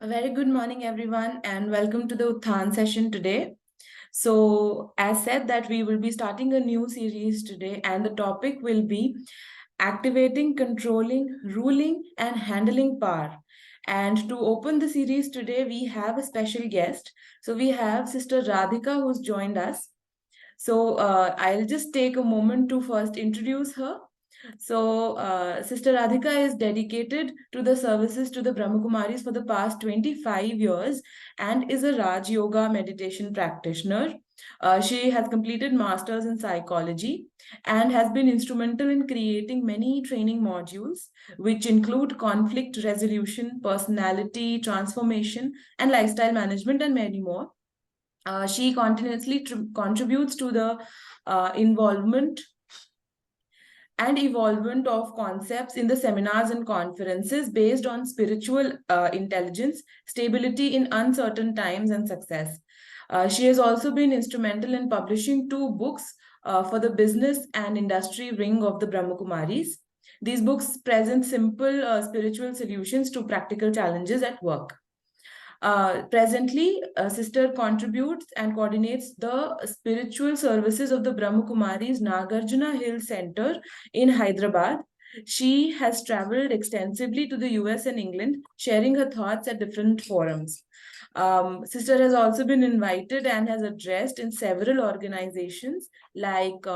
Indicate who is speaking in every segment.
Speaker 1: A very good morning, everyone, and welcome to the Utthaan session today. So, as said, that we will be starting a new series today, and the topic will be activating, controlling, ruling, and handling power. And to open the series today, we have a special guest. So, we have Sister Radhika who's joined us. So, I'll just take a moment to first introduce her. So, Sister Radhika is dedicated to the services to the Brahmakumaris for the past 25 years and is a Raj Yoga meditation practitioner. She has completed masters in psychology and has been instrumental in creating many training modules, which include conflict resolution, personality transformation, and lifestyle management, and many more. She continuously contributes to the involvement and evolvement of concepts in the seminars and conferences based on spiritual intelligence, stability in uncertain times, and success. She has also been instrumental in publishing two books for the business and industry ring of the Brahmakumaris. These books present simple spiritual solutions to practical challenges at work. Presently, Sister contributes and coordinates the spiritual services of the Brahmakumaris Nagarjuna Hill Center in Hyderabad. She has traveled extensively to the US and England, sharing her thoughts at different forums. Sister has also been invited and has addressed in several organizations like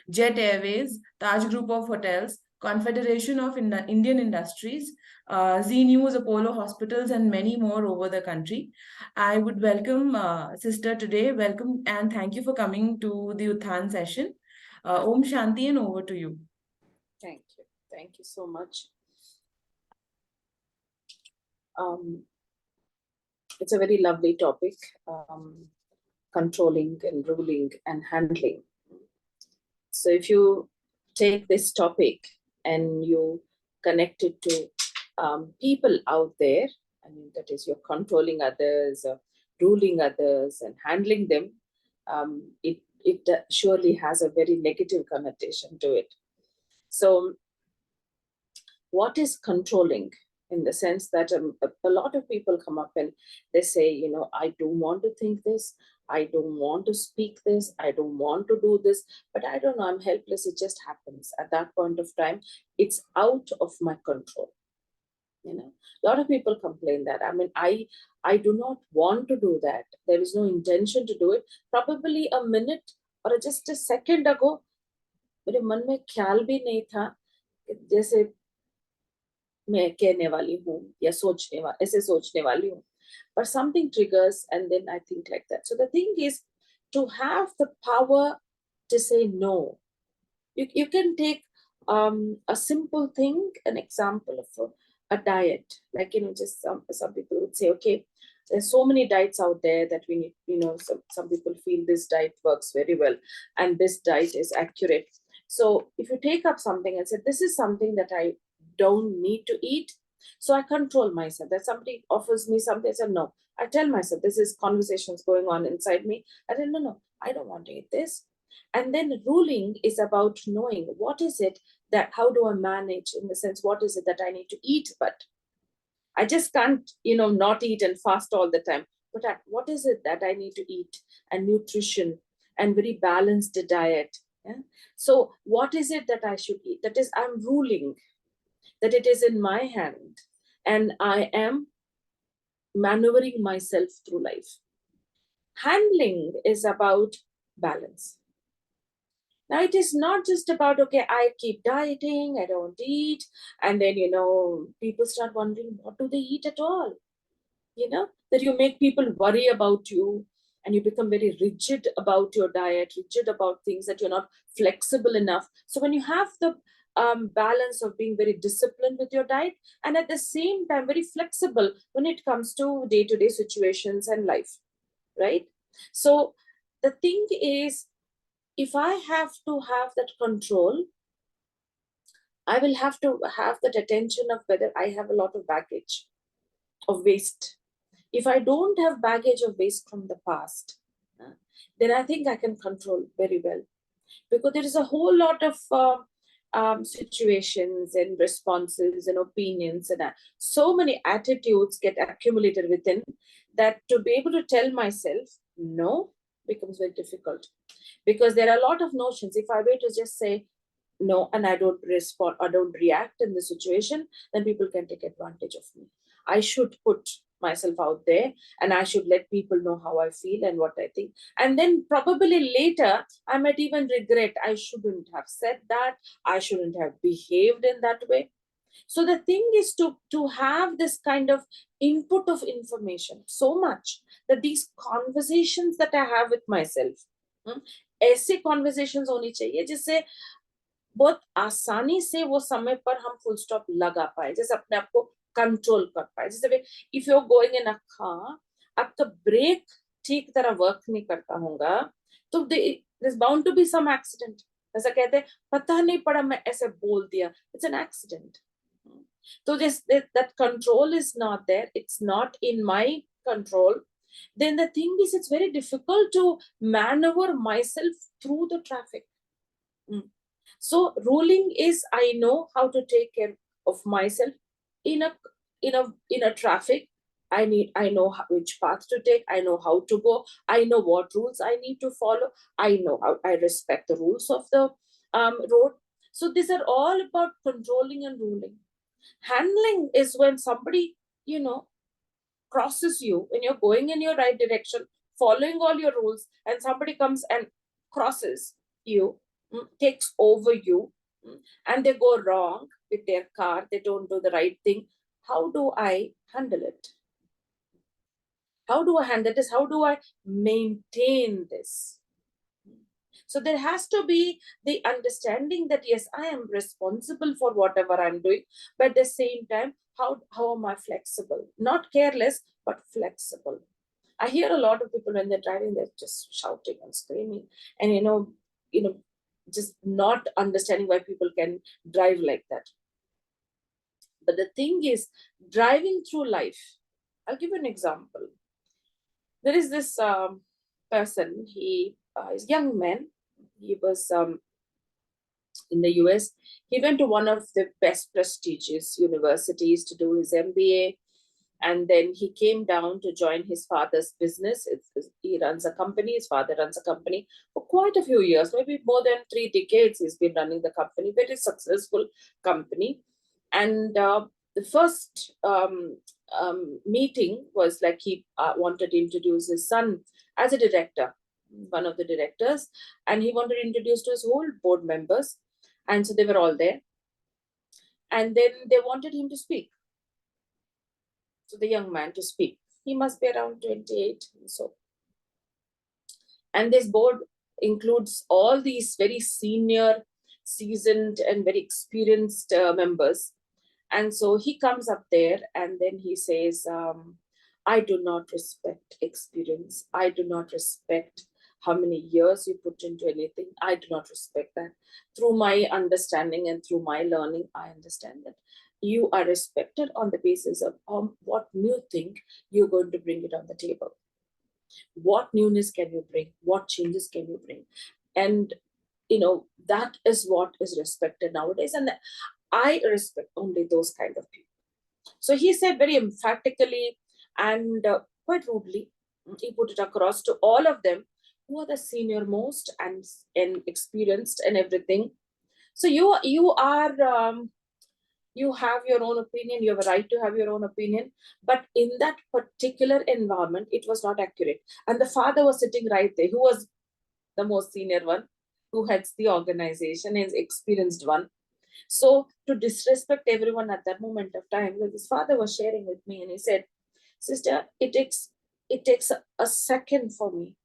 Speaker 1: Jet Airways, Taj Group of Hotels, Confederation of Indian Industries, Z News, Apollo Hospitals, and many more over the country. I would welcome Sister today. Welcome and thank you for coming to the Utthaan session. Om Shanti, and over to you.
Speaker 2: Thank you. Thank you so much. It's a very lovely topic, controlling and ruling and handling. So if you take this topic and you connect it to people out there, I mean, that is, you're controlling others, ruling others and handling them, it surely has a very negative connotation to it. So what is controlling? In the sense that a lot of people come up and they say, you know, I don't want to think this, I don't want to speak this, I don't want to do this, but I don't know, I'm helpless, it just happens. At that point of time, it's out of my control. You know, a lot of people complain that, I mean, I do not want to do that. There is no intention to do it. Probably a minute or just a second ago, मेरे मन में ख्याल भी नहीं था, जैसे मैं कहने वाली हूँ या ऐसे सोचने वाली हूँ, but something triggers and then I think like that. So the thing is to have the power to say no. You can take a simple thing, an example of a diet, like, you know, just some people would say, okay, there's so many diets out there that we need, you know, some people feel this diet works very well and this diet is accurate. So if you take up something and say, this is something that I don't need to eat, so I control myself. That somebody offers me something, I said no. I tell myself, this is conversations going on inside me. I said, no, I don't want to eat this. And then ruling is about knowing what is it that, how do I manage, in the sense, what is it that I need to eat, but I just can't, you know, not eat and fast all the time. But what is it that I need to eat, and nutrition and very balanced diet. Yeah? So what is it that I should eat? That is, I'm ruling, that it is in my hand and I am maneuvering myself through life. Handling is about balance. Now, it is not just about, okay, I keep dieting, I don't eat, and then, you know, people start wondering, what do they eat at all? You know, that you make people worry about you and you become very rigid about your diet, rigid about things, that you're not flexible enough. So when you have the balance of being very disciplined with your diet and at the same time very flexible when it comes to day-to-day situations and life, right? So the thing is, if I have to have that control, I will have to have that attention of whether I have a lot of baggage of waste. If I don't have baggage of waste from the past, then I think I can control very well. Because there is a whole lot of situations and responses and opinions and so many attitudes get accumulated within, that to be able to tell myself no becomes very difficult, because there are a lot of notions. If I were to just say no and I don't respond or don't react in the situation, then people can take advantage of me. I should put myself out there, and I should let people know how I feel and what I think. And then probably later, I might even regret, I shouldn't have said that, I shouldn't have behaved in that way. So the thing is to have this kind of input of information so much that these conversations that I have with myself, ऐसे conversations होनी चाहिए जिससे बहुत आसानी से वो समय पर हम फुल स्टॉप लगा पाए, जैसे अपने आप को कंट्रोल कर पाए. जैसे if you are going in a car, आपका ब्रेक ठीक तरह वर्क नहीं करता होगा, तो there is bound to be some accident. ऐसा कहते हैं पता नहीं पड़ा मैं ऐसे बोल दिया, इट्स एन एक्सीडेंट. तो this that control is not there, it's not in my control. Then the thing is, it's very difficult to maneuver myself through the traffic. So ruling is, I know how to take care of myself in a traffic. I know which path to take. I know how to go. I know what rules I need to follow. I know how I respect the rules of the road. So these are all about controlling and ruling. Handling is when somebody, crosses you when you're going in your right direction, following all your rules, and somebody comes and crosses you, takes over you, and they go wrong with their car, they don't do the right thing. How do I handle it? How do I handle this? How do I maintain this? So there has to be the understanding that yes, I am responsible for whatever I'm doing, but at the same time, how am I flexible? Not careless, but flexible. I hear a lot of people when they're driving, they're just shouting and screaming, and just not understanding why people can drive like that. But the thing is, driving through life, I'll give you an example. There is this person, he is a young man. He was in the US. He went to one of the best prestigious universities to do his MBA. And then he came down to join his father's business. He runs a company. His father runs a company for quite a few years, maybe more than 3 decades. He's been running the company, very successful company. And the first meeting was like he wanted to introduce his son as a director, one of the directors, and he wanted to introduce to his whole board members. And so they were all there. And then they wanted him to speak. So the young man to speak. He must be around 28 and so. And this board includes all these very senior, seasoned, and very experienced members. And so he comes up there and then he says, I do not respect experience. I do not respect how many years you put into anything. I do not respect that. Through my understanding and through my learning, I understand that you are respected on the basis of what new thing you're going to bring it on the table. What newness can you bring? What changes can you bring? And, that is what is respected nowadays. And I respect only those kind of people. So he said very emphatically and quite rudely, he put it across to all of them who are the senior most and experienced and everything. So you are you have your own opinion, you have a right to have your own opinion, but in that particular environment, it was not accurate. And the father was sitting right there, who was the most senior one, who heads the organization, is experienced one. So to disrespect everyone at that moment of time, because his father was sharing with me and he said, sister, it takes a second for me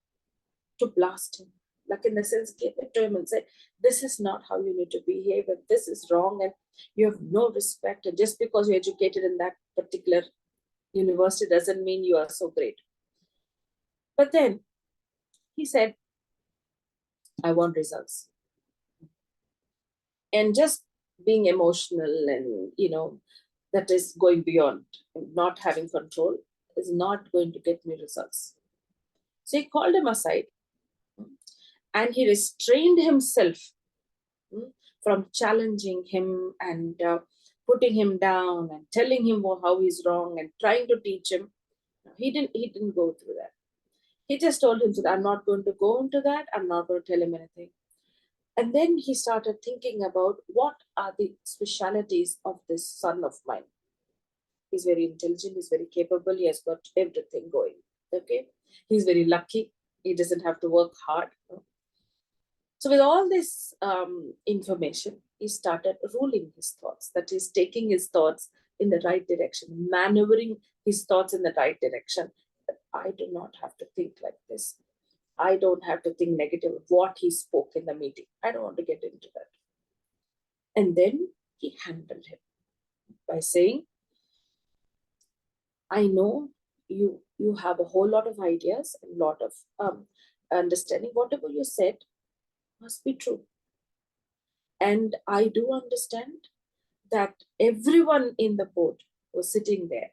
Speaker 2: to blast him. Like in the sense, give it to him and say, this is not how you need to behave, and this is wrong, and you have no respect. And just because you're educated in that particular university doesn't mean you are so great. But then he said, I want results. And just being emotional and, that is going beyond, not having control is not going to get me results. So he called him aside and he restrained himself from challenging him and putting him down and telling him how he's wrong and trying to teach him. He didn't go through that. He just told him that I'm not going to go into that. I'm not going to tell him anything. And then he started thinking about what are the specialities of this son of mine. He's very intelligent. He's very capable. He has got everything going. Okay. He's very lucky. He doesn't have to work hard. So with all this information, he started ruling his thoughts. That is, taking his thoughts in the right direction, maneuvering his thoughts in the right direction. I do not have to think like this. I don't have to think negative of what he spoke in the meeting. I don't want to get into that. And then he handled him by saying, I know you have a whole lot of ideas, a lot of understanding. Whatever you said must be true. And I do understand that everyone in the board was sitting there.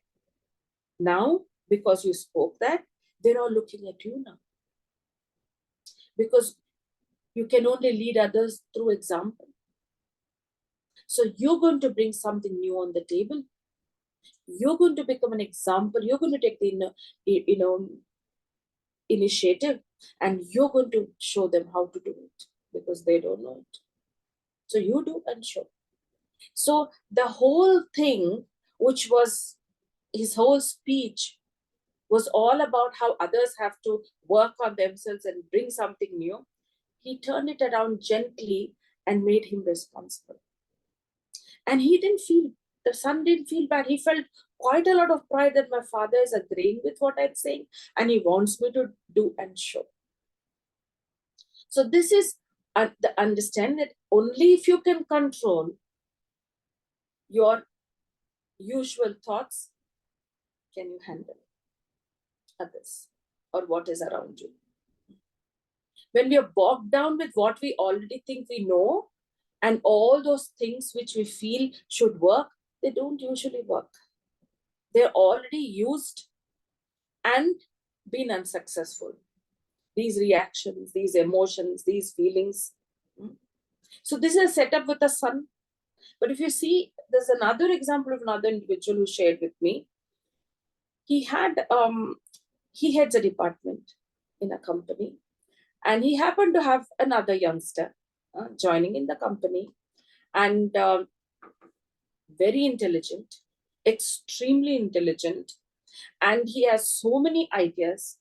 Speaker 2: Now, because you spoke that, they're all looking at you now. Because you can only lead others through example. So you're going to bring something new on the table. You're going to become an example. You're going to take the initiative, and you're going to show them how to do it because they don't know it. So you do and show. So the whole thing, which was his whole speech, was all about how others have to work on themselves and bring something new. He turned it around gently and made him responsible. And the son didn't feel bad. He felt quite a lot of pride that my father is agreeing with what I'm saying and he wants me to do and show. So this is the understand that only if you can control your usual thoughts, can you handle others or what is around you. When we are bogged down with what we already think we know and all those things which we feel should work, they don't usually work. They're already used and been unsuccessful. These reactions, these emotions, these feelings. So this is a setup with a son. But if you see, there's another example of another individual who shared with me. He heads a department in a company, and he happened to have another youngster joining in the company, and very intelligent, extremely intelligent, and he has so many ideas,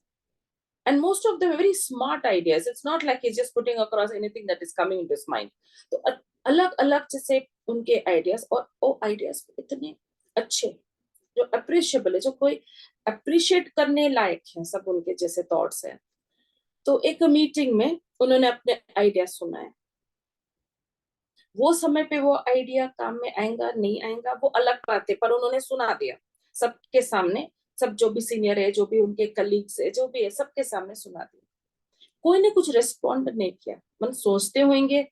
Speaker 2: and most of them are very smart ideas. It's not like he's just putting across anything that is coming into his mind. So अलग जैसे उनके ideas और वो ideas इतने अच्छे जो appreciable है, जो कोई appreciate करने लायक है, सब उनके जैसे thoughts हैं. तो एक मीटिंग में उन्होंने अपने आइडिया सुना है. वो समय पे वो आइडिया काम में आएगा नहीं आएगा वो अलग बात है, पर उन्होंने सुना दिया सबके सामने. सब जो भी सीनियर है, जो भी उनके कलीग्स है, जो भी है, सबके सामने सुना दिया. कोई ने कुछ रिस्पॉन्ड नहीं किया. मन सोचते होंगे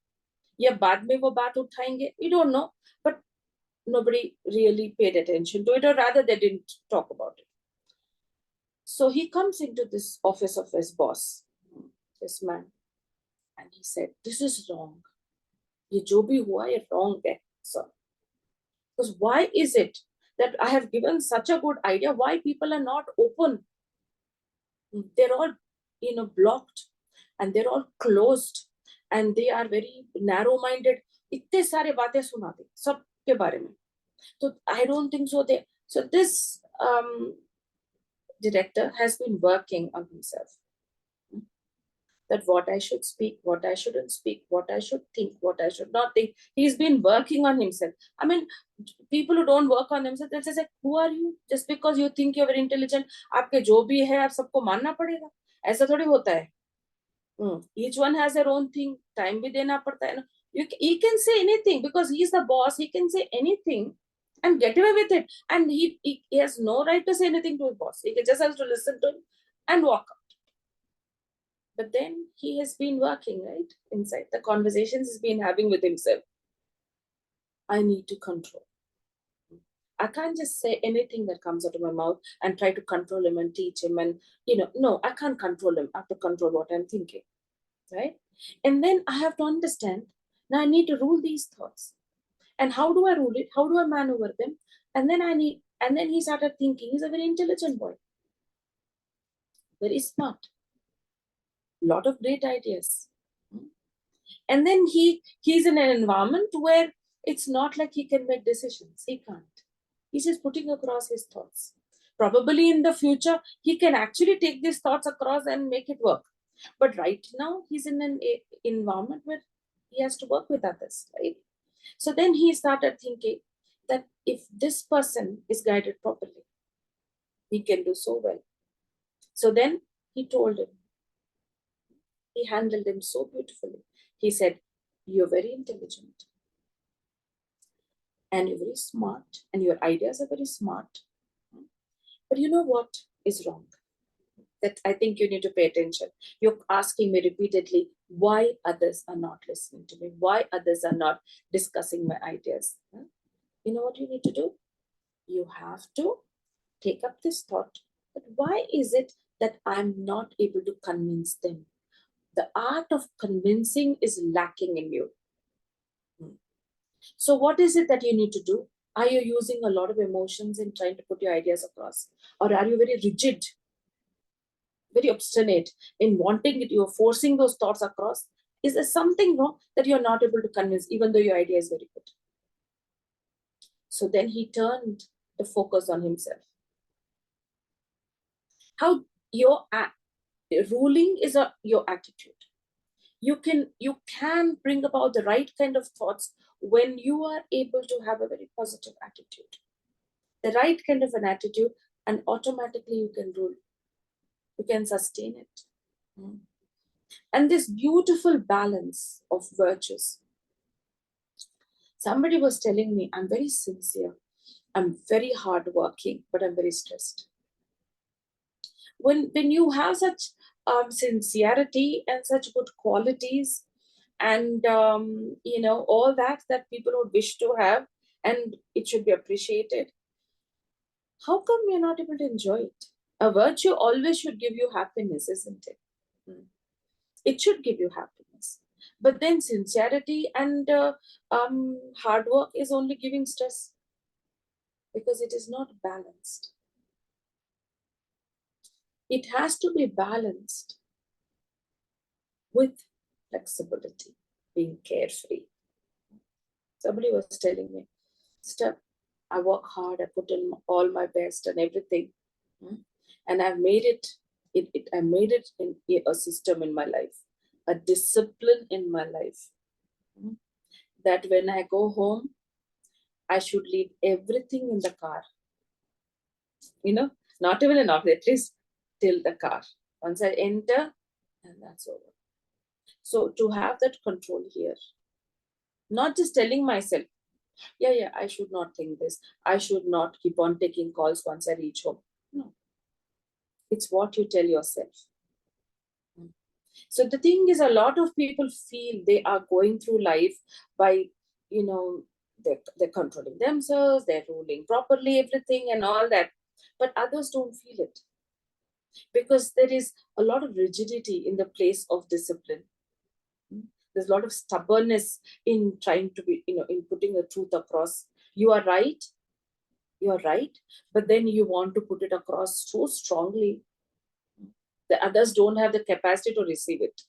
Speaker 2: या बाद में वो बात उठाएंगे, we don't know, but nobody really paid attention to it, or rather they didn't talk about it. So he comes into this office of his boss, this man, and he said, this is wrong. ये जो भी हुआ ये wrong है, sir. Because why is it that I have given such a good idea, why people are not open? They're all, blocked, and they're all closed, and they are very narrow-minded. इतने सारे बातें सुना दे सब के बारे में. So I don't think so. So this director has been working on himself. That what I should speak, what I shouldn't speak, what I should think, what I should not think. He's been working on himself. I mean, people who don't work on themselves, they'll say, who are you? Just because you think you're very intelligent, आपके जो भी है आप सबको मानना पड़ेगा. ऐसा थोड़ी होता है. Each one has their own thing. Time भी देना पड़ता है ना. He can say anything because he's the boss. He can say anything and get away with it. And he has no right to say anything to his boss. He just has to listen to him and walk out. But then he has been working, right? Inside the conversations he's been having with himself. I need to control. I can't just say anything that comes out of my mouth and try to control him and teach him. And, no, I can't control him. I have to control what I'm thinking, right? And then I have to understand Now I need to rule these thoughts. And how do I rule it? How do I maneuver them? And then he started thinking. He's a very intelligent boy, very smart, lot of great ideas. And then he's in an environment where it's not like he can make decisions. He can't. He's just putting across his thoughts. Probably in the future, he can actually take these thoughts across and make it work. But right now, he's in an environment where he has to work with others, right? So then he started thinking that if this person is guided properly, he can do so well. So then he told him, he handled him so beautifully. He said, "You're very intelligent and you're very smart and your ideas are very smart. But you know what is wrong? That I think you need to pay attention. You're asking me repeatedly why others are not listening to me, why others are not discussing my ideas. You know what you need to do? You have to take up this thought. But why is it that I'm not able to convince them? The art of convincing is lacking in you. So what is it that you need to do? Are you using a lot of emotions in trying to put your ideas across? Or are you very rigid, very obstinate in wanting it? You're forcing those thoughts across. Is there something wrong that you're not able to convince, even though your idea is very good? So then he turned the focus on himself. How your ruling is your attitude. You can bring about the right kind of thoughts when you are able to have a very positive attitude. The right kind of an attitude, and automatically you can rule. You can sustain it. And this beautiful balance of virtues. Somebody was telling me, I'm very sincere, I'm very hardworking, but I'm very stressed. When you have such sincerity and such good qualities, and all that people would wish to have, and it should be appreciated, how come you're not able to enjoy it? A virtue always should give you happiness, isn't it? It should give you happiness. But then sincerity and hard work is only giving stress, because it is not balanced. It has to be balanced with flexibility, being carefree. Somebody was telling me, "Step, I work hard, I put in all my best and everything, and I've made it. I made it in a system in my life, a discipline in my life, that when I go home, I should leave everything in the car. Not even an office, at least till the car. Once I enter, and that's over." So to have that control here, not just telling myself, yeah, I should not think this. I should not keep on taking calls once I reach home. No. It's what you tell yourself. So the thing is, a lot of people feel they are going through life by, they're controlling themselves, they're ruling properly everything and all that. But others don't feel it, because there is a lot of rigidity in the place of discipline. There's a lot of stubbornness in trying to be, in putting the truth across. You're right, but then you want to put it across so strongly that others don't have the capacity to receive it.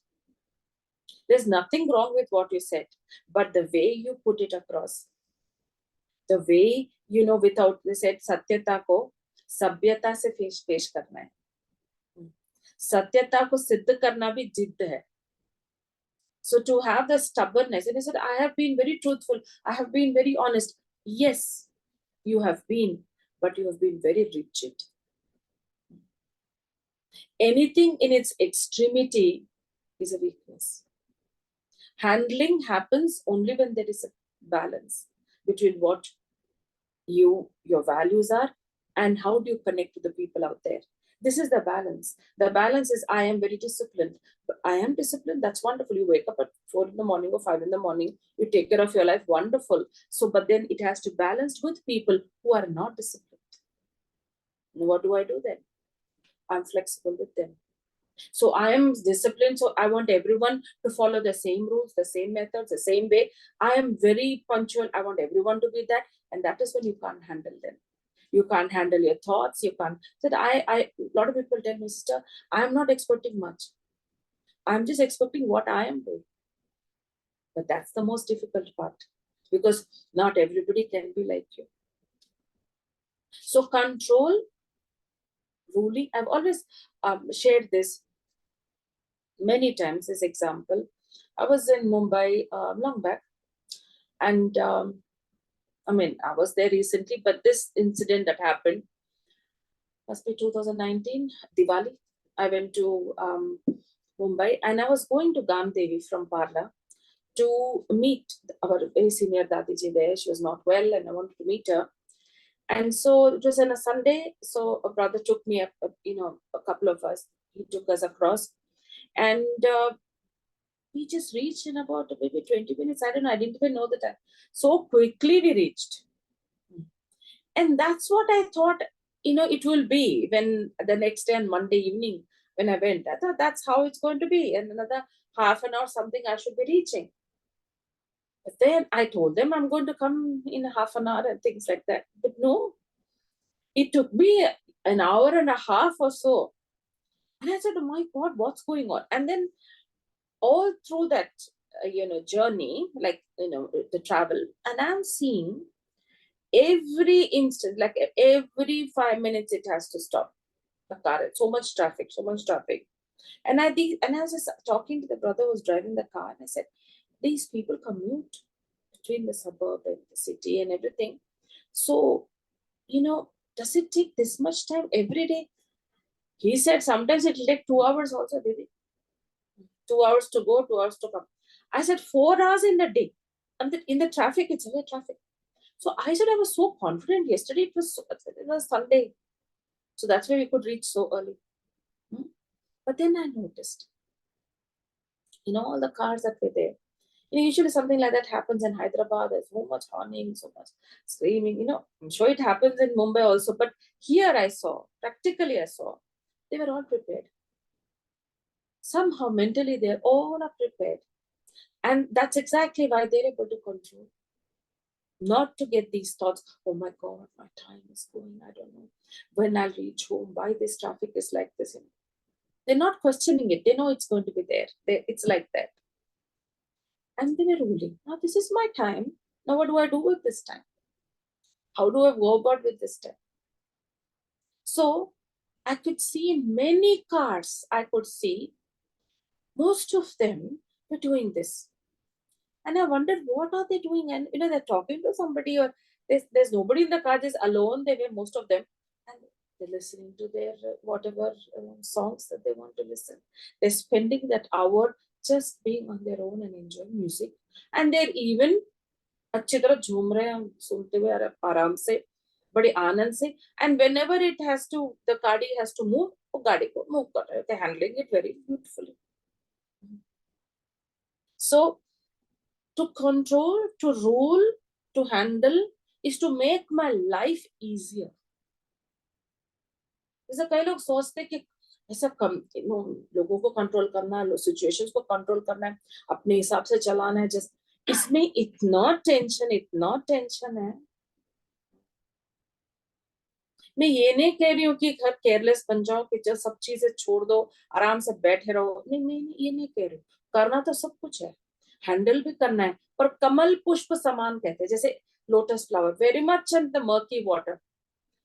Speaker 2: There's nothing wrong with what you said, but the way you put it across, the way, without, they said, satyata ko sabhyata se पेश करना है. सत्यता को सिद्ध करना भी जिद्द है. So to have the stubbornness, and he said, I have been very truthful, I have been very honest. Yes, you have been, but you have been very rigid. Anything in its extremity is a weakness. Handling happens only when there is a balance between what your values are and how do you connect to the people out there. This is the balance. The balance is, I am very disciplined. I am disciplined. That's wonderful. You wake up at 4 in the morning or 5 in the morning. You take care of your life. Wonderful. So, but then it has to balance with people who are not disciplined. And what do I do then? I'm flexible with them. So I am disciplined. So I want everyone to follow the same rules, the same methods, the same way. I am very punctual. I want everyone to be that. And that is when you can't handle them. You can't handle your thoughts. You can't. So a lot of people tell me, sister, I am not expecting much. I'm just expecting what I am doing. But that's the most difficult part, because not everybody can be like you. So control, ruling. I've always shared this many times as example. I was in Mumbai long back, and I mean, I was there recently, but this incident that happened must be 2019, Diwali. I went to Mumbai, and I was going to Gamdevi from Parla to meet our very senior Dadiji there. She was not well, and I wanted to meet her. And so it was on a Sunday. So a brother took me up, a couple of us. He took us across, and we just reached in about maybe 20 minutes. I don't know. I didn't even know the time. So quickly we reached. And that's what I thought, it will be when the next day on Monday evening, when I went. I thought that's how it's going to be. And another half an hour, something I should be reaching. But then I told them I'm going to come in half an hour and things like that. But no, it took me an hour and a half or so. And I said, oh my God, what's going on? And then all through that, journey, like, the travel, and I'm seeing every instant, like every 5 minutes, it has to stop the car. So much traffic, so much traffic. And I was just talking to the brother who was driving the car, and I said, these people commute between the suburb and the city and everything. So, does it take this much time every day? He said sometimes it will take 2 hours also, baby. 2 hours to go, 2 hours to come. I said 4 hours in the day. And in the traffic, it's heavy traffic. So I said I was so confident yesterday. It was Sunday. So that's why we could reach so early. But then I noticed, all the cars that were there. Usually something like that happens in Hyderabad. There's so much honking, so much screaming. I'm sure it happens in Mumbai also. But here practically I saw, they were all prepared. Somehow mentally they're all are prepared. And that's exactly why they're able to control. Not to get these thoughts, oh my God, my time is going, I don't know when I'll reach home, why this traffic is like this. They're not questioning it. They know it's going to be there. It's like that. And they were ruling. Now this is my time. Now what do I do with this time? How do I go about with this time? So I could see in many cars, most of them were doing this. And I wondered, what are they doing? And, they're talking to somebody, or there's nobody in the car, just alone. They were, most of them. And they're listening to their whatever songs that they want to listen. They're spending that hour just being on their own and enjoying music. And they're even अच्छी तरह झूम रहे हैं, हम सुनते हुए आराम से, बड़े आनंद से. And whenever the गाड़ी has to move, वो गाड़ी को move कर रहे हैं. They're handling it very beautifully. So to control, to rule, to handle is to make my life easier. जैसे कई लोग सोचते कि ऐसा लोगों को कंट्रोल करना है, सिचुएशंस को कंट्रोल करना है, अपने हिसाब से चलाना है. जस्ट इसमें इतना टेंशन है. मैं ये नहीं कह रही हूँ कि घर केयरलेस बन जाओ, कि जब सब चीजें छोड़ दो, आराम से बैठे रहो. नहीं, ये नहीं कह रही हूँ. करना तो सब कुछ है, हैंडल भी करना है. पर कमल पुष्प समान कहते हैं, जैसे lotus flower, very much in the murky water.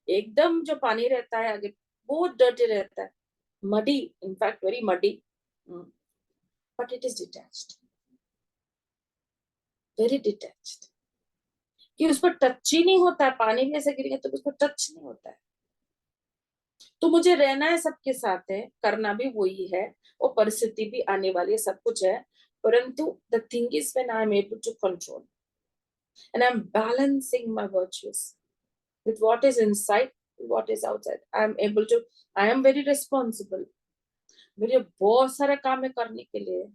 Speaker 2: एकदम जो पानी रहता है आगे, बहुत डर्टी रहता है, muddy, in fact very muddy, but it is detached, very detached, कि उस पर टच ही नहीं होता है. पानी भी ऐसे गिरेगा तो उस पर टच नहीं होता है. तो मुझे रहना है सबके साथ है, करना भी वही है, और परिस्थिति भी आने वाली है, सब कुछ है. परंतु the thing is when I am able to control and I'm balancing my virtues with what is inside, what is outside. I am very responsible. मेरे बहुत सारे काम है करने के लिए,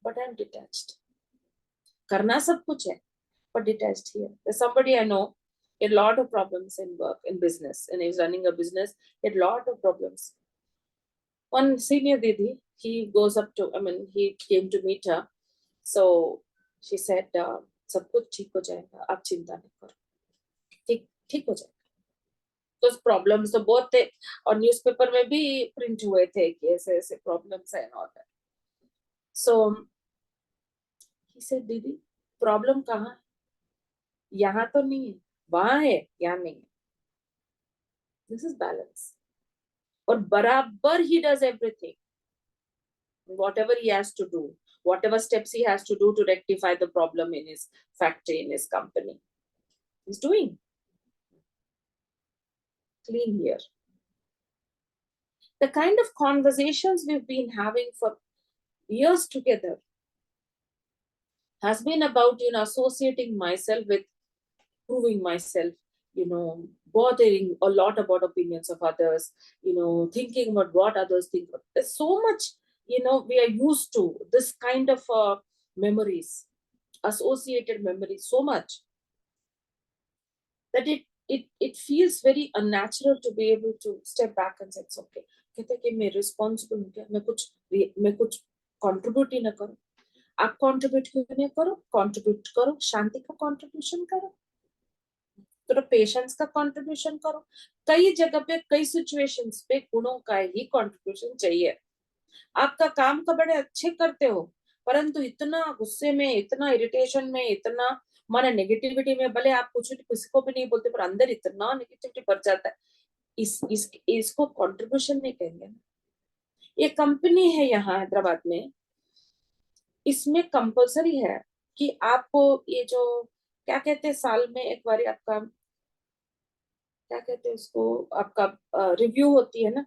Speaker 2: but I'm detached. करना सब कुछ है, but detached here. There's somebody I know, a lot of problems in work, in business, and he's running a business, a lot of problems. One senior Didi, he goes up to, he came to meet her. So she said, सब कुछ ठीक हो जाएगा, आप चिंता नहीं करो, ठीक ठीक हो जाएगा. तो प्रॉब्लम्स तो बहुत थे और न्यूज़पेपर में भी प्रिंट हुए थे कि ऐसे ऐसे प्रॉब्लम्स है और दैट. सो ही सेड, दीदी प्रॉब्लम कहाँ है? यहाँ तो नहीं है, वहां है, यहाँ नहीं है. This is balance. और बराबर he does everything, whatever he has to do, whatever steps he has to do to rectify the problem in his factory, in his company, he's doing. Clean here. The kind of conversations we've been having for years together has been about, associating myself with proving myself, bothering a lot about opinions of others, thinking about what others think. There's so much, we are used to this kind of memories, associated memories, so much that it feels very unnatural to be able to step back and say it's okay. कहते कि मैं responsible हूँ क्या, मैं कुछ contribute ही ना करूँ. आप कंट्रीब्यूट क्यों नहीं करो? कंट्रीब्यूट करो, शांति का कंट्रीब्यूशन करो, तो पेशेंस का कंट्रीब्यूशन करो. कई जगह पे, कई सिचुएशंस पे गुणों का ही कंट्रीब्यूशन चाहिए. आपका काम का बड़े अच्छे करते हो, परंतु इतना गुस्से में, इतना इरिटेशन में, इतना माना नेगेटिविटी में, भले आप कुछ किसी को भी नहीं बोलते पर अंदर इतना नेगेटिविटी भर जाता है. इसको कंट्रीब्यूशन नहीं कहेंगे ना. ये कंपनी है यहाँ हैदराबाद में, इसमें कंपलसरी है कि आपको ये जो क्या कहते हैं, साल में एक बार आपका क्या कहते हैं उसको, आपका रिव्यू होती है ना,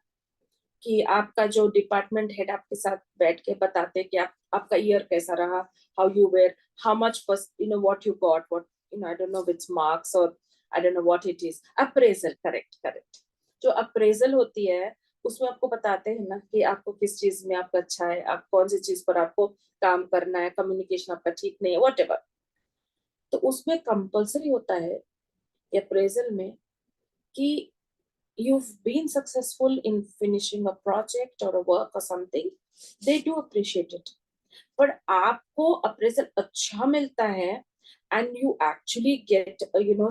Speaker 2: कि आपका जो डिपार्टमेंट हेड आपके साथ बैठ के बताते हैं कि आपका ईयर कैसा रहा, how you were, how much what you got, what I don't know which marks, और I don't know what it is. Appraisal, correct correct. जो अप्रेजल होती है उसमें आपको बताते हैं ना कि आपको किस चीज में आपका अच्छा है, आप कौन सी चीज पर आपको काम करना है, कम्युनिकेशन आपका ठीक नहीं है, व्हाटएवर. तो उसमें कंपलसरी होता है अप्रेजल में कि you've been successful in finishing a project or a work or something, they do appreciate it. But आपको appraisal अच्छा मिलता है and you actually get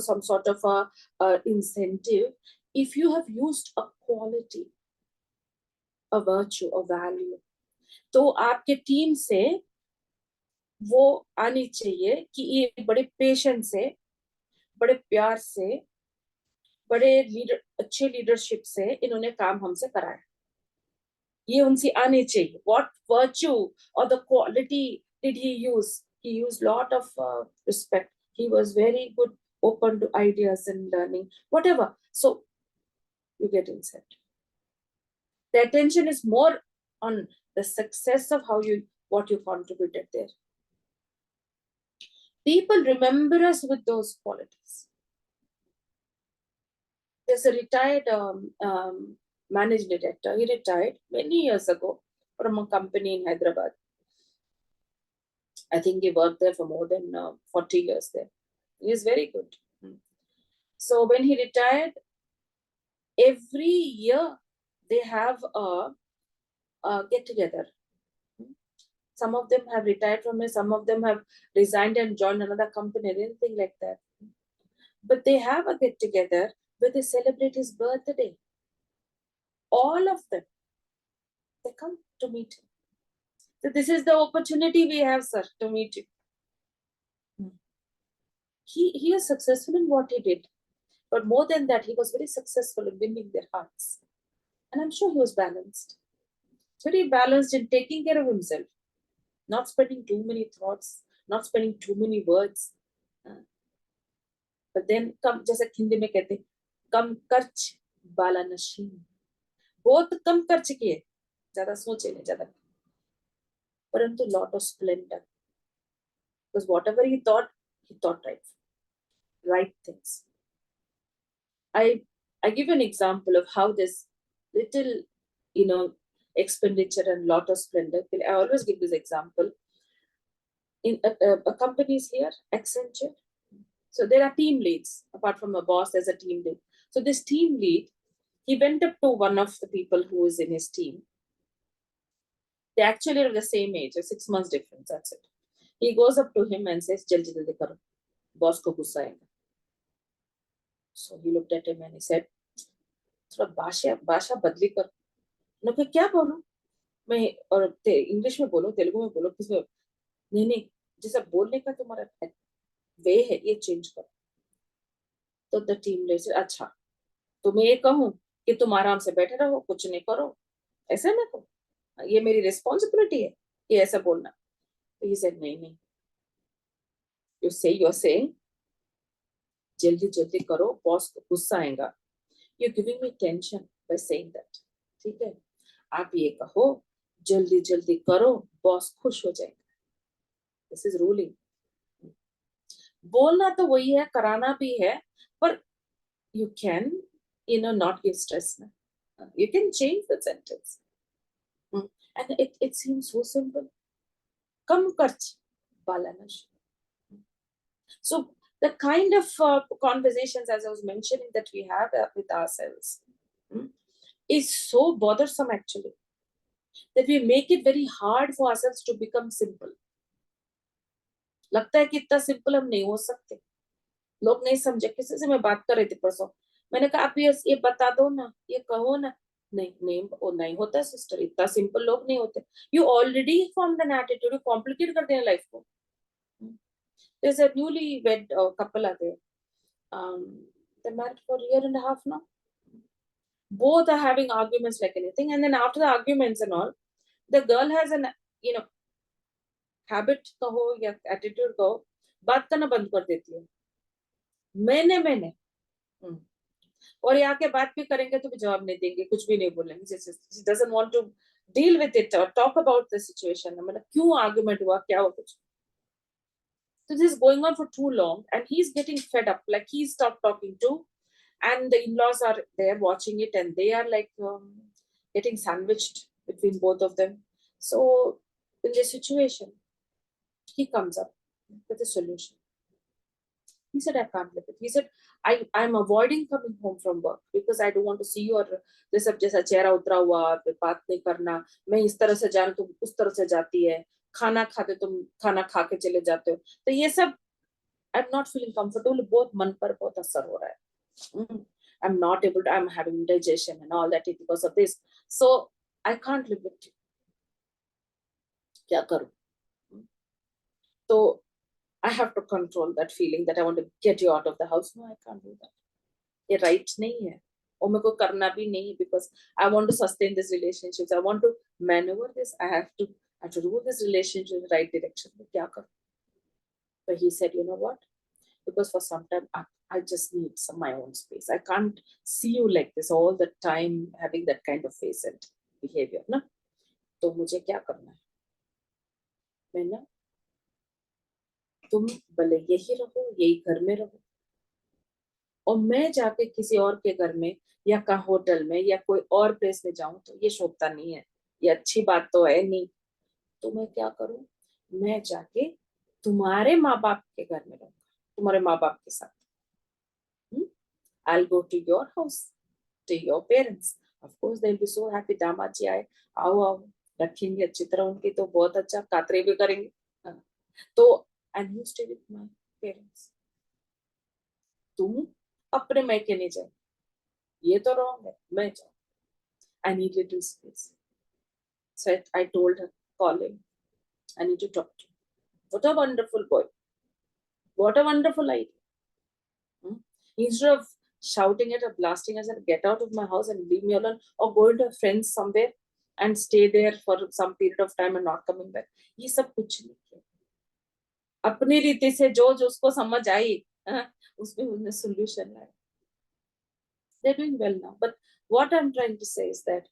Speaker 2: some sort of a incentive if you have used a quality, a virtue, a value. तो आपके team से वो आनी चाहिए कि ये बड़े पेशेंस से, बड़े प्यार से, बड़े अच्छे लीडरशिप से इन्होंने काम हमसे कराया. ये उनसे आने चाहिए. What virtue or the quality did he use? He used lot of respect. He was very good, open to ideas and learning, whatever. So you get insight. The attention is more on the success of what you contributed there. People remember us with those qualities. There's a retired managing director. He retired many years ago from a company in Hyderabad. I think he worked there for more than 40 years there. He is very good. So when he retired, every year they have a get together. Some of them have retired from it, some of them have resigned and joined another company, anything like that. But they have a get together where they celebrate his birthday. All of them, they come to meet him. So this is the opportunity we have, sir, to meet you. He is successful in what he did. But more than that, he was very successful in winning their hearts. And I'm sure he was balanced. Very balanced in taking care of himself. Not spending too many thoughts, not spending too many words. But then, जैसे हिंदी में कहते हैं, कम खर्च बाला नशीन. बहुत कम खर्च किए, ज्यादा सोचे नहीं, ज्यादा, परंतु lot of splendor. Because whatever he thought right things. I give an example of how this little, expenditure and lot of splendor. I always give this example. In a companies here, Accenture. So there are team leads. Apart from a boss, there's a team lead. So this team lead, he went up to one of the people who is in his team they actually are the same age, 6 months difference, that's it. He goes up to him and says, jaldi jaldi karo, boss ko gussa aayega. So he looked at him and he said, थोड़ा भाषा बदली कर. मैं क्या बोलूं मैं, और English में बोलो, तेलुगु में बोलो, किस में? नहीं, जैसा बोलने का तुम्हारा वे है ये चेंज करो. तो द टीम लीडर, अच्छा तो मैं ये कहूं कि तुम आराम से बैठे रहो, कुछ नहीं करो, ऐसा मैं कहूं? ये मेरी रिस्पॉन्सिबिलिटी है ये ऐसा बोलना? तो he said, नहीं, you're saying जल्दी जल्दी करो, बॉस को गुस्सा आएगा. You're giving me tension by saying that. ठीक है, आप ये कहो जल्दी जल्दी करो, बॉस खुश हो जाएगा. This is ruling. बोलना तो वही है, कराना भी है, पर you can, not give stress. You can change the sentence. And it seems so simple. कम खर्च वाला नशा. So the kind of conversations, as I was mentioning, that we have with ourselves is so bothersome actually, that we make it very hard for ourselves to become simple. लगता है कि इतना simple हम नहीं हो सकते. लोग नहीं समझे. किसी से मैं बात कर रही थी परसों, मैंने कहा आप ये बता दो ना, ये कहो ना. नहीं वो नहीं होता सिस्टर, इतना सिंपल लोग नहीं होते. You already formed an attitude, complicate कर दें लाइफ को. There's a newly wed couple are there. They're married for a year and a half now. Both are having arguments like anything, and then after the arguments and all, the girl has an habit कहो या attitude कहो, बात करना बंद कर देती है. मैंने और यहाँ के बात भी करेंगे तो भी जवाब नहीं देंगे, कुछ भी नहीं बोलेंगे. She doesn't want to deal with it or talk about the situation. मतलब क्यों argument हुआ, क्या हुआ, कुछ. So this is going on for too long, and he's getting fed up. Like he's stopped talking to, and the in-laws are there watching it, and they are like getting sandwiched between both of them. So in this situation, he comes up with a solution. He said, I can't live it. He said, I'm avoiding coming home from work because I don't want to see your this सब जैसा चेहरा उतरा हुआ, बात नहीं करना, मैं इस तरह से जाऊं तुम उस तरह से जाती है, खाना खाते तुम खाना खा के चले जाते हो. तो ये सब I'm not feeling comfortable. बहुत मन पर बहुत असर हो रहा है. I'm not able to, I'm having indigestion and all that because of this. So I can't live with you. क्या करूं? तो I have to control that feeling that I want to get you out of the house. No, I can't do that. ये right नहीं है. और मेरे को करना भी नहीं, because I want to sustain this relationships. I want to maneuver this. I have to rule this relationship in the right direction. तो क्या करूं? But he said, you know what? Because for some time I just need my own space. I can't see you like this all the time, having that kind of face and behavior. ना? तो मुझे क्या करना है? मैं ना, तुम भले यही रहो, यही घर में रहो, और मैं जाके किसी और के घर में या का होटल में या कोई और प्लेस में जाऊं तो ये शोभता नहीं है, ये अच्छी बात तो है नहीं. तो मैं क्या करूं? मैं जाके तुम्हारे माँ बाप के घर में रहूंगा, तुम्हारे माँ बाप के साथ. I'll go to your house, to your parents. Of course they'll be so happy. दामाद जी आए, आओ रखेंगे अच्छी तरह उनकी, तो बहुत अच्छा कातरे भी करेंगे. तो and you stay with my parents. तुम अपने मैके नहीं जाओ, ये तो रॉन्ग है. मैं जाऊँ. I need little space. So I told her, call him. I need to talk to him. What a wonderful boy. What a wonderful idea. Instead of shouting at her, blasting her, and get out of my house and leave me alone, or go to a friend's somewhere and stay there for some period of time and not coming back. ये सब कुछ नहीं किया. अपनी रीति से जो उसको समझ आई, उसमें उन्हें solution लाया. They're doing well now. But what I'm trying to say is that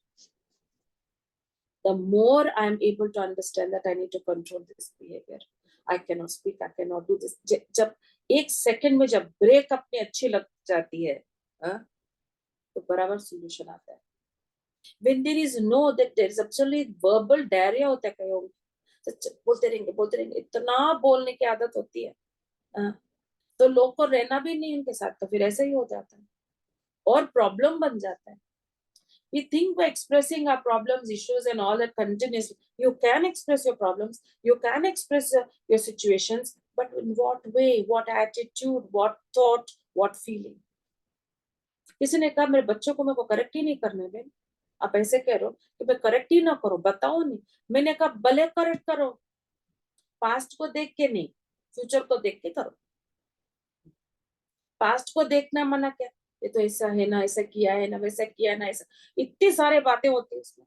Speaker 2: the more I'm able to understand that I need to control this behavior, I cannot speak, I cannot do this. जब एक second में जब break अपनी अच्छी लग जाती है, तो बराबर solution आता है. When there is no, that there is absolutely verbal diarrhea होता है कहीं, बोलते रहेंगे, इतना बोलने की आदत होती है, तो लोग को रहना भी नहीं उनके साथ, तो फिर ऐसा ही हो जाता है और प्रॉब्लम बन जाता है. We think by expressing our problems, issues, and all that continuously. You can express your problems, you can express your situations, but in what way, what attitude, what thought, what feeling? किसी ने कहा मेरे बच्चों को मेरे को correct ही नहीं करने दें। आप ऐसे कह रहे हो कि मैं करेक्ट ही ना करो, बताओ नहीं। मैंने कहा भले करेक्ट करो, पास्ट को देख के नहीं, फ्यूचर को देख के करो। पास्ट को देखना मना क्या, ये तो ऐसा है ना, ऐसा किया है ना, वैसा किया है ना, ऐसा इतनी सारी बातें होती है उसमें।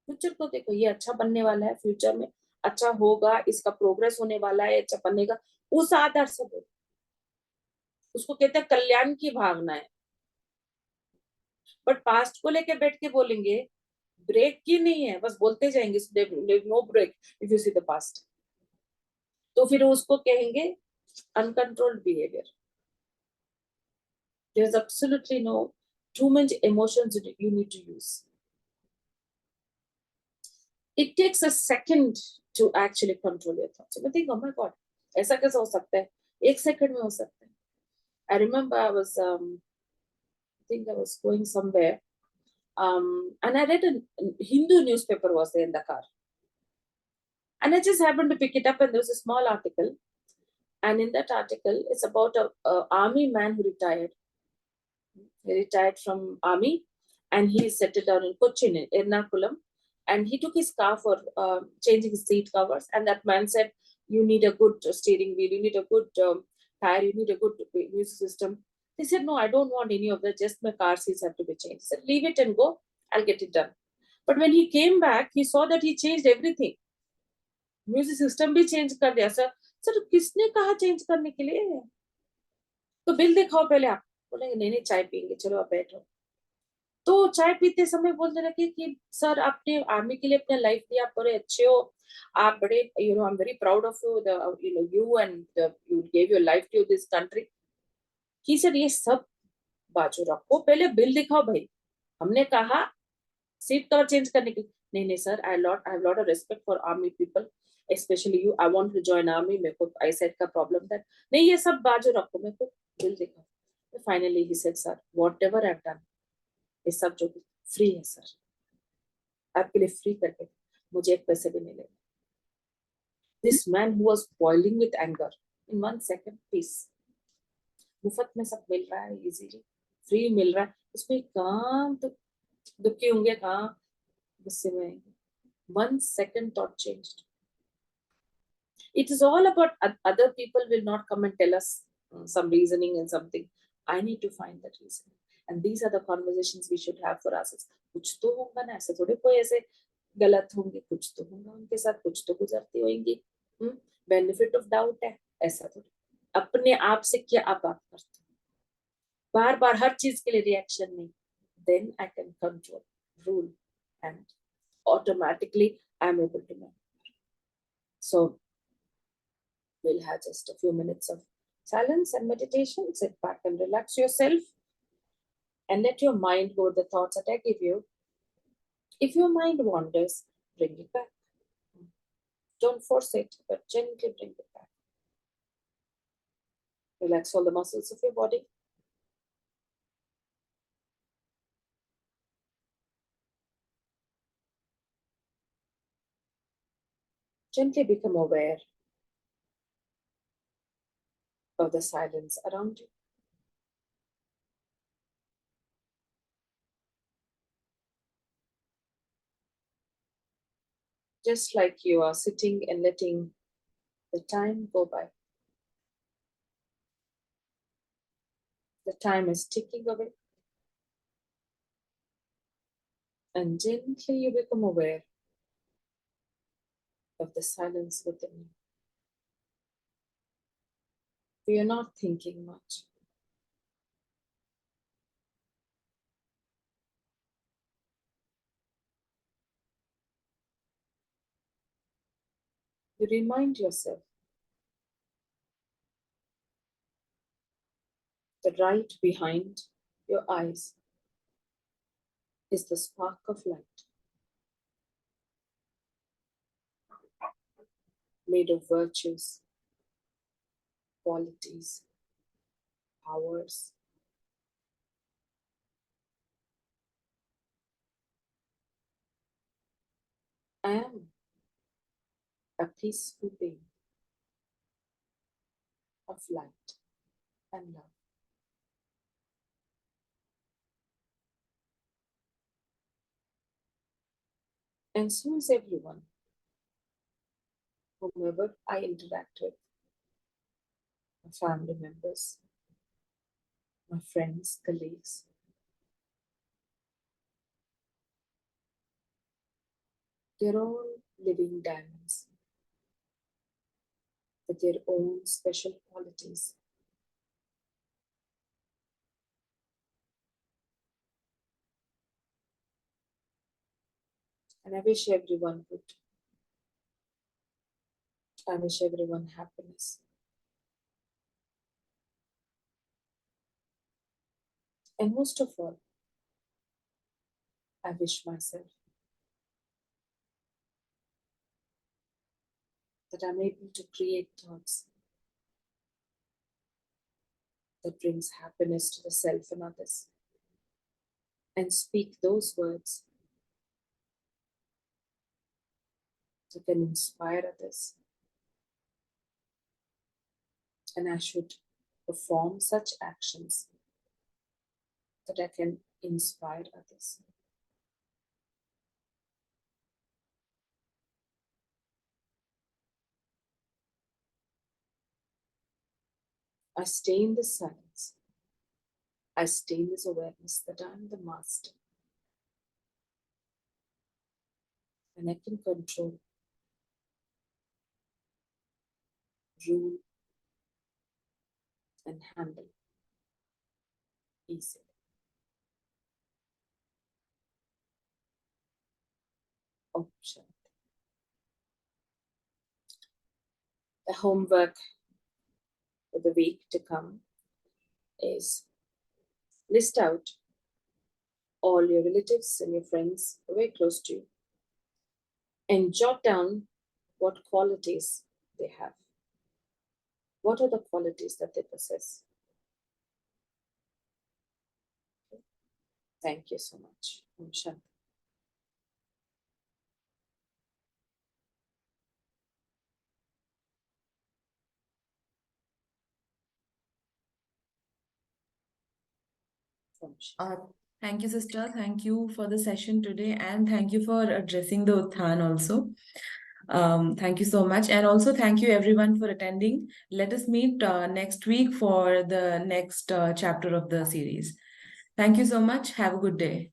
Speaker 2: फ्यूचर को देखो, ये अच्छा बनने वाला है, फ्यूचर में अच्छा होगा, इसका प्रोग्रेस होने वाला है, अच्छा बनेगा, उस आधार से बोलो। उसको कहते हैं कल्याण की भावना है। बट पास्ट को लेके बैठ के बोलेंगे, ब्रेक की नहीं है, बस बोलते जाएंगे, no brake if you see the past. तो फिर उसको कहेंगे uncontrolled behaviour. There's absolutely no too much emotions you need to use. It takes a second to actually control your thoughts. So I think, oh my God, ऐसा कैसे हो सकता है? एक सेकंड में हो सकता है। I remember I think I was going somewhere, and I read a Hindu newspaper was there in the car, and I just happened to pick it up, and there was a small article, and in that article, it's about a army man who retired. He retired from army, and he settled down in Cochin, in Ernakulam, and he took his car for changing his seat covers, and that man said, you need a good steering wheel, you need a good tire, you need a good music system. He said, no, I don't want any of that, just my car seats have to be changed. He said, leave it and go, I'll get it done. But when he came back, he saw that he changed everything. Music system भी change कर दिया। Sir किसने कहा change करने के लिए? तो bill दिखाओ पहले। आप बोलेंगे नहीं नहीं चाय पियेंगे, चलो आप बैठो। तो चाय पीते समय बोलते रहे कि सर आपने आर्मी के लिए अपना लाइफ दिया, आप बड़े अच्छे हो, आप बड़े I am very proud of you, you and you gave your life to this country. कि सर ये सब बाजू रखो, पहले बिल दिखाओ भाई। हमने कहा सीट कवर चेंज करने के लिए, नहीं नहीं sir, I have lot of respect for army people, specially you, I want to join army, मेरे को आई सेट का प्रॉब्लम था। नहीं ये सब बाजू रखो, मेरे को बिल दिखाओ। Finally he said sir whatever I have done, ये सब जो फ्री है सर, आपके लिए फ्री करके, मुझे एक पैसे भी नहीं लेना। This man who was boiling with anger, in 1 second peace, मुफ्त में सब मिल रहा है, इजीली फ्री मिल रहा है, उसमें कहाँ तो दुखी होंगे, कहाँ गुस्से में आएंगे। 1 second thought changed. It is all about other people will not come and tell us some reasoning and something. I need to find that reason. And these are the conversations we should have for ourselves. कुछ तो होगा ना, ऐसे थोड़े कोई ऐसे गलत होंगे, कुछ तो होगा उनके साथ, कुछ तो गुजरती होंगी। बेनिफिट ऑफ डाउट है, ऐसा थोड़ी अपने आप से क्या आप बात करते हो, बार बार हर चीज के लिए रिएक्शन नहीं। Then I can control, rule, and automatically I'm able to manage. So we'll have just a few minutes of silence and meditation. Sit back and relax yourself and let your mind go with the thoughts that I give you. If your mind wanders, bring it back. Don't force it, but gently bring it back. Relax all the muscles of your body. Gently become aware of the silence around you. Just like you are sitting and letting the time go by. The time is ticking away. And gently you become aware of the silence within you. You're not thinking much. You remind yourself that right behind your eyes is the spark of light, made of virtues, qualities, powers, I am a peaceful being of light and love. And so is everyone, whomever I interact with, my family members, my friends, colleagues. They're all living diamonds with their own special qualities. And I wish everyone good. I wish everyone happiness. And most of all, I wish myself that I'm able to create thoughts that brings happiness to the self and others, and speak those words that can inspire others. And I should perform such actions that I can inspire others. I stay in this silence. I stay in this awareness that I am the master, and I can control, rule, and handle easily. Option. The homework for the week to come is list out all your relatives and your friends very close to you and jot down what qualities they have. What are the qualities that they possess? Thank you so much. Om Shanti. Om Shanti.
Speaker 1: Thank you, sister. Thank you for the session today, and thank you for addressing the Utthaan also. Thank you so much. And also thank you everyone for attending. Let us meet next week for the next chapter of the series. Thank you so much. Have a good day.